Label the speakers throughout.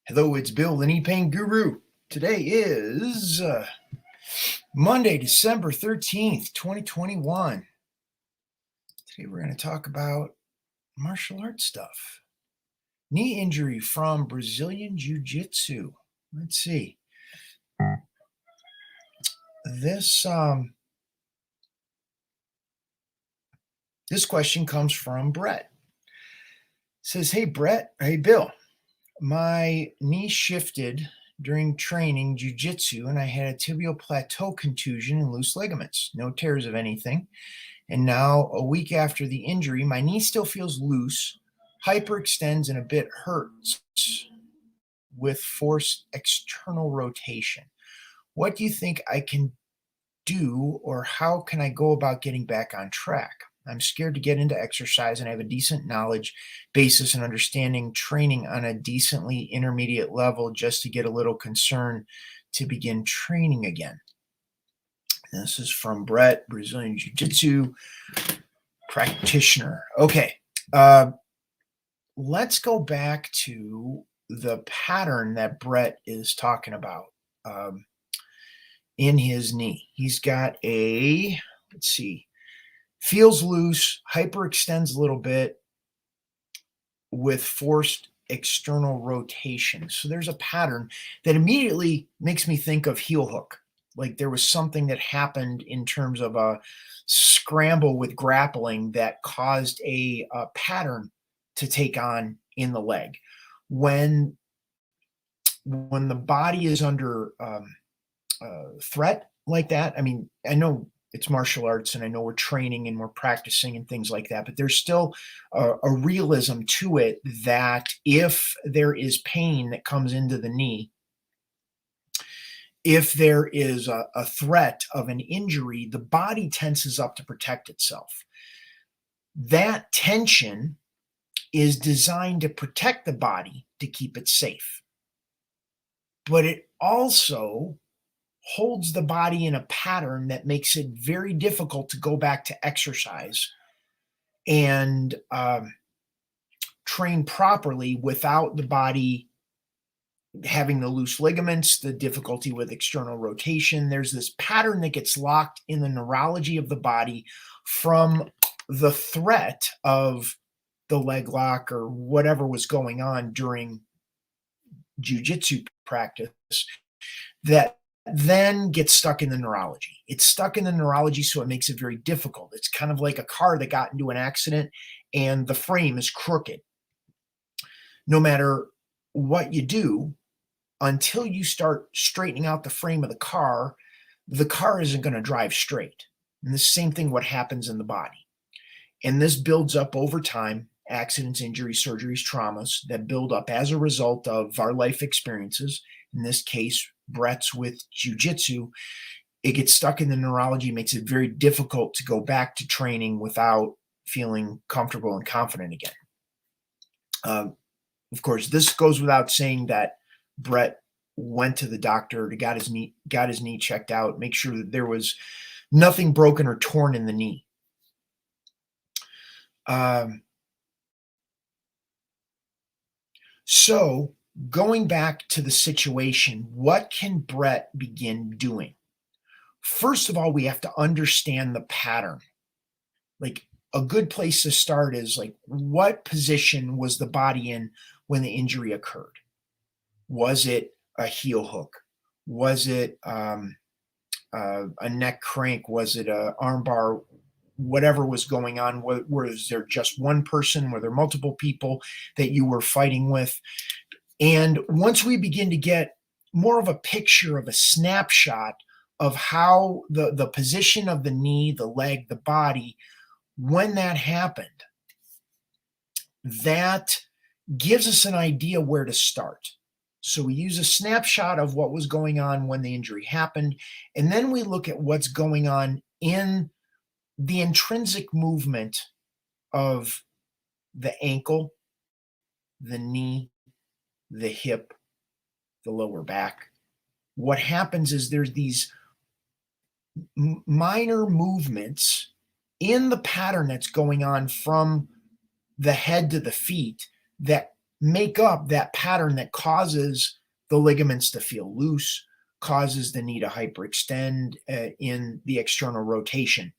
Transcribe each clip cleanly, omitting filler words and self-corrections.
Speaker 1: Hello, it's Bill, the Knee Pain Guru. Today is Monday, December 13th, 2021. Today we're going to talk about martial arts stuff. Knee injury from Brazilian Jiu-Jitsu. Let's see. This question comes from Brett. It says, hey, Brett. Hey, Bill. My knee shifted during training jiu-jitsu and I had a tibial plateau contusion and loose ligaments. No tears of anything. And now, a week after the injury, my knee still feels loose, hyperextends, and a bit hurts with forced external rotation. What do you think I can do, or how can I go about getting back on track? I'm scared to get into exercise, and I have a decent knowledge basis and understanding training on a decently intermediate level just to get a little concerned to begin training again. This is from Brett, Brazilian Jiu-Jitsu practitioner. Okay, let's go back to the pattern that Brett is talking about in his knee. He's got a, let's see, feels loose, hyperextends a little bit with forced external rotation. So there's a pattern that immediately makes me think of heel hook. Like there was something that happened in terms of a scramble with grappling that caused a pattern to take on in the leg. When the body is under threat like that, I mean, I know it's martial arts and I know we're training and we're practicing and things like that, but there's still a realism to it that if there is pain that comes into the knee, if there is a threat of an injury, the body tenses up to protect itself. That tension is designed to protect the body to keep it safe, but it also holds the body in a pattern that makes it very difficult to go back to exercise and train properly without the body having the loose ligaments, the difficulty with external rotation. There's this pattern that gets locked in the neurology of the body from the threat of the leg lock or whatever was going on during jiu-jitsu practice that then gets stuck in the neurology. It's stuck in the neurology, so it makes it very difficult. It's kind of like a car that got into an accident and the frame is crooked. No matter what you do, until you start straightening out the frame of the car isn't going to drive straight. And the same thing what happens in the body. And this builds up over time, accidents, injuries, surgeries, traumas that build up as a result of our life experiences. In this case, Brett's with jiu-jitsu. It gets stuck in the neurology, makes it very difficult to go back to training without feeling comfortable and confident again. Of course, this goes without saying that Brett went to the doctor, got his knee checked out, make sure that there was nothing broken or torn in the knee. So going back to the situation, what can Brett begin doing? First of all, we have to understand the pattern. Like a good place to start is like, what position was the body in when the injury occurred? Was it a heel hook? Was it a neck crank? Was it an arm bar? Whatever was going on, was there just one person? Were there multiple people that you were fighting with? And once we begin to get more of a picture of a snapshot of how the position of the knee, the leg, the body, when that happened, that gives us an idea where to start. So we use a snapshot of what was going on when the injury happened, and then we look at what's going on in the intrinsic movement of the ankle, the knee, the hip, the lower back. What happens is there's these minor movements in the pattern that's going on from the head to the feet that make up that pattern that causes the ligaments to feel loose, causes the knee to hyperextend in the external rotation.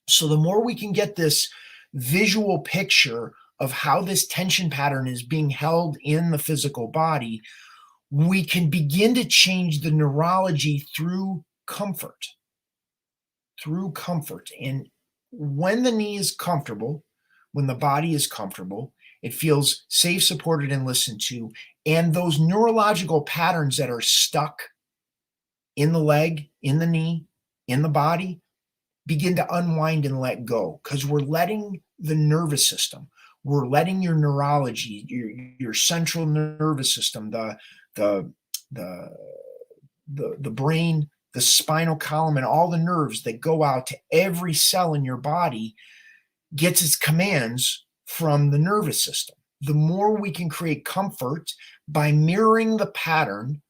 Speaker 1: So the more we can get this visual picture of how this tension pattern is being held in the physical body, we can begin to change the neurology through comfort. Through comfort. And when the knee is comfortable, when the body is comfortable, it feels safe, supported, and listened to. And those neurological patterns that are stuck in the leg, in the knee, in the body, begin to unwind and let go, because we're letting the nervous system, we're letting your neurology, your central nervous system, the brain, the spinal column, and all the nerves that go out to every cell in your body gets its commands from the nervous system. The more we can create comfort by mirroring the pattern,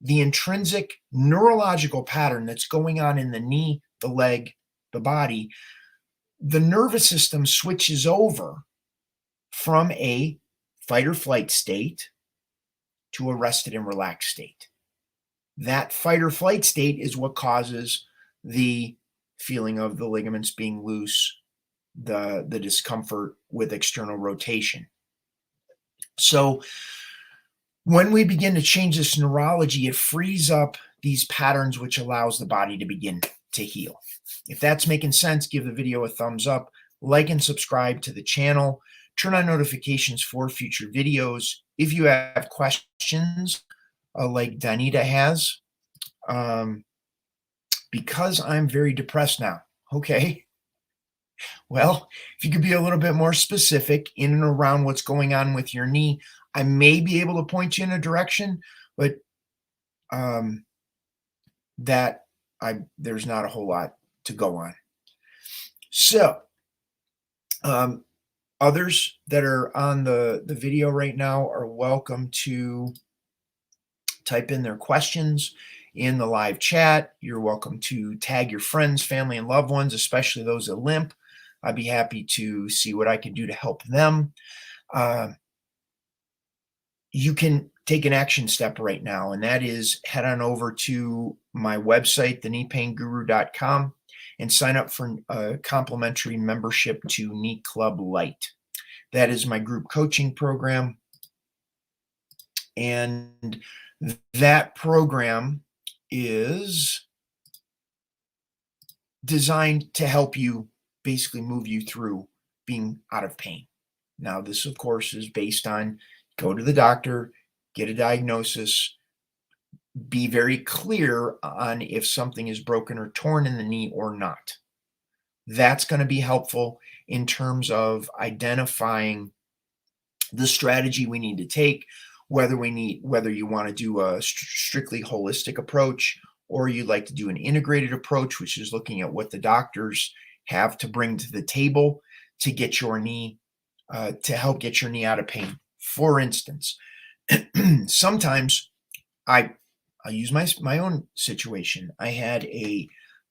Speaker 1: the intrinsic neurological pattern that's going on in the knee, the leg, the body, the nervous system switches over from a fight or flight state to a rested and relaxed state. That fight or flight state is what causes the feeling of the ligaments being loose, the discomfort with external rotation. So when we begin to change this neurology, it frees up these patterns, which allows the body to begin to heal. If that's making sense, give the video a thumbs up, like and subscribe to the channel, turn on notifications for future videos. If you have questions, like Danita has, because I'm very depressed now. Okay. Well, if you could be a little bit more specific in and around what's going on with your knee, I may be able to point you in a direction, but there's not a whole lot to go on. So others that are on the video right now are welcome to type in their questions in the live chat. You're welcome to tag your friends, family, and loved ones, especially those that limp. I'd be happy to see what I can do to help them. You can take an action step right now, and that is head on over to my website, thekneepainguru.com, and sign up for a complimentary membership to Knee Club Lite. That is my group coaching program. And that program is designed to help you basically move you through being out of pain. Now, this, of course, is based on go to the doctor, get a diagnosis, be very clear on if something is broken or torn in the knee or not. That's going to be helpful in terms of identifying the strategy we need to take, whether you want to do a strictly holistic approach, or you'd like to do an integrated approach, which is looking at what the doctors have to bring to the table to get your knee, to help get your knee out of pain. For instance, sometimes I'll use my own situation. I had a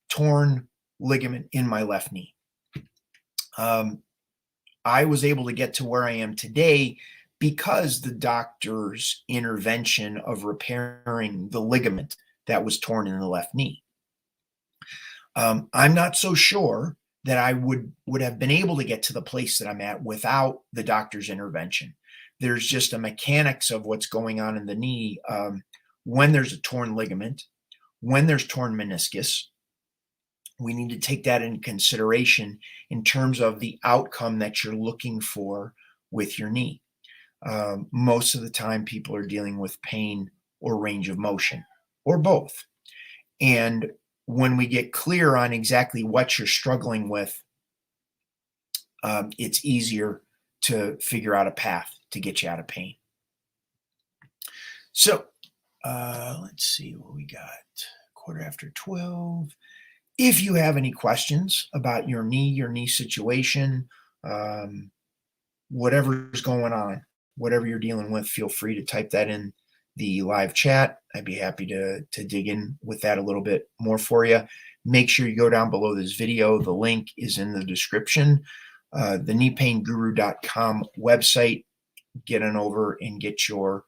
Speaker 1: torn ligament in my left knee. I was able to get to where I am today because the doctor's intervention of repairing the ligament that was torn in the left knee. I'm not so sure that I would have been able to get to the place that I'm at without the doctor's intervention. There's just a mechanics of what's going on in the knee when there's a torn ligament, when there's torn meniscus. We need to take that into consideration in terms of the outcome that you're looking for with your knee. Most of the time, people are dealing with pain or range of motion, or both. And when we get clear on exactly what you're struggling with, it's easier to figure out a path to get you out of pain. So let's see what we got. 12:15. If you have any questions about your knee situation, whatever's going on, whatever you're dealing with, feel free to type that in the live chat. I'd be happy to dig in with that a little bit more for you. Make sure you go down below this video. The link is in the description. The kneepainguru.com website get on over and get your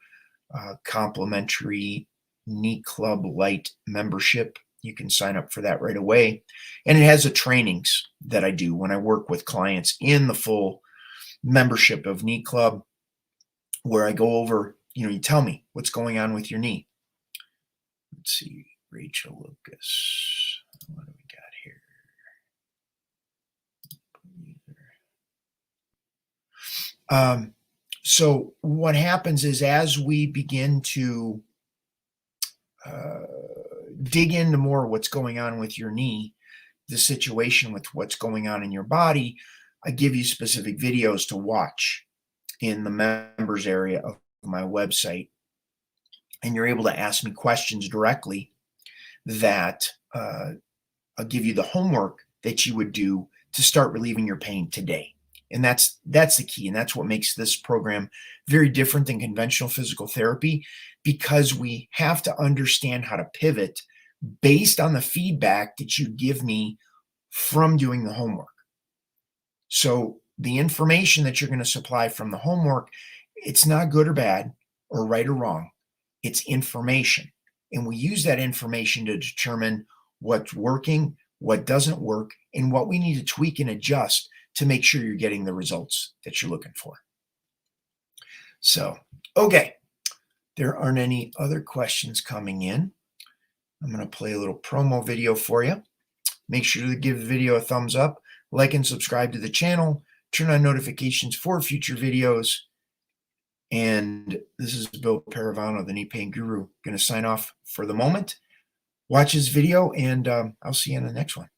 Speaker 1: complimentary Knee Club Lite membership. You can sign up for that right away. And it has the trainings that I do when I work with clients in the full membership of Knee Club, where I go over, you tell me what's going on with your knee. Let's see, Rachel Lucas. What do we got here? So what happens is, as we begin to dig into more what's going on with your knee, the situation with what's going on in your body, I give you specific videos to watch in the members area of my website. And you're able to ask me questions directly that I'll give you the homework that you would do to start relieving your pain today. And that's the key. And that's what makes this program very different than conventional physical therapy, because we have to understand how to pivot based on the feedback that you give me from doing the homework. So the information that you're going to supply from the homework, it's not good or bad or right or wrong. It's information. And we use that information to determine what's working, what doesn't work, and what we need to tweak and adjust to make sure you're getting the results that you're looking for. So, okay, there aren't any other questions coming in. I'm going to play a little promo video for you. Make sure to give the video a thumbs up, like and subscribe to the channel, turn on notifications for future videos. And this is Bill Paravano, the Knee Pain Guru, going to sign off for the moment. Watch this video, and I'll see you in the next one.